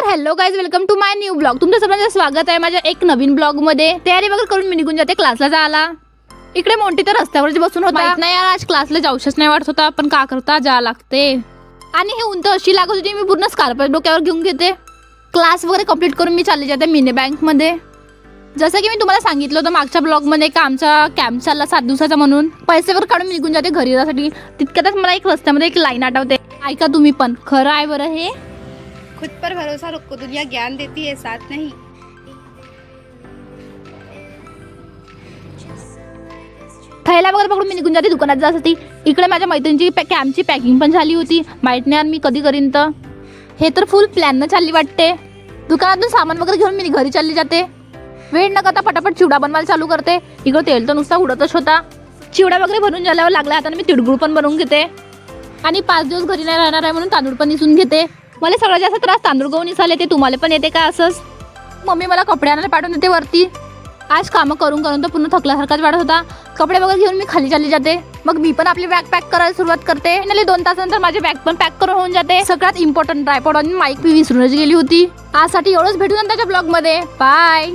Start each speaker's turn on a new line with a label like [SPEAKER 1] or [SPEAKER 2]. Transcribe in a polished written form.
[SPEAKER 1] Hello guys, welcome to my new blog. तुमचं सर्वांचं स्वागत आहे माझ्या एक नवीन ब्लॉग मध्ये. तयारी वगैरे करून मी निघून जाते क्लासला जायला. इकडे मोंटी तर रस्त्यावरच बसून होता. नाही यार, आज क्लासला जाऊशच नाही वाटत होता, पण का करता जा लागते. आणि हे ऊन तर अशी लागत होती, मी पूर्ण स्कार्फ डोक्यावर घेऊन घेते. क्लास वगैरे कंप्लीट करून मी चालली जाते मिनी बँक मध्ये. जसं की मी तुम्हाला सांगितलं होतं मागच्या ब्लॉग मध्ये का आमचा कॅम्प चालला 7 दिवसाचा म्हणून. पैसे वगैरे काढून मी निघून जाते घरी जाण्यासाठी. तितक्यातच मला एक रस्त्यामध्ये एक लाईन आठवते. ऐका तुम्ही पण, खरं आहे बरं हे.
[SPEAKER 2] खुद पर भरोसा रखो, दुनिया ज्ञान देती है, साथ नहीं.
[SPEAKER 1] थैला वगैरे पकडून मी निघून जाते दुकानात जाण्यासाठी. इकडे माझ्या मैत्रिणीची कॅम्पची पॅकिंग पण झाली होती. माहित नाही मी कधी करीन तर. हे तर फुल प्लॅननं चालली वाटते. दुकानातून सामान वगैरे घेऊन मी घरी चालली जाते. वेळ न करता पटापट चिवडा बनवायला चालू करते. इकडं तेल तर नुसता उडतच होता. चिवडा वगैरे बनवून झाल्यावर लागला आता मी तिळगुळ पण बनवून घेते. आणि 5 दिवस घरी नाही राहणार आहे म्हणून तांदूळ पण निसून घेते. मला सगळ्यात जास्त त्रास तांदूळ गहू निसाले. ते तुम्हाला पण येते का असंच? मम्मी मला कपडे आणायला पाठवून देते वरती. आज कामं करून करून तर पूर्ण थकल्यासारखाच वाटत होता. कपडे वगैरे घेऊन मी खाली चालली जाते. मग मी पण आपली बॅग पॅक करायला सुरुवात करते. आणि 2 तासानंतर माझी बॅग पण पॅक करून होऊन जाते. सगळ्यात इम्पॉर्टंट ट्रायपॉड आणि माईक मी विसरूनच गेली होती. आजसाठी एवढंच. भेटू नंतरच्या ब्लॉग मध्ये. बाय.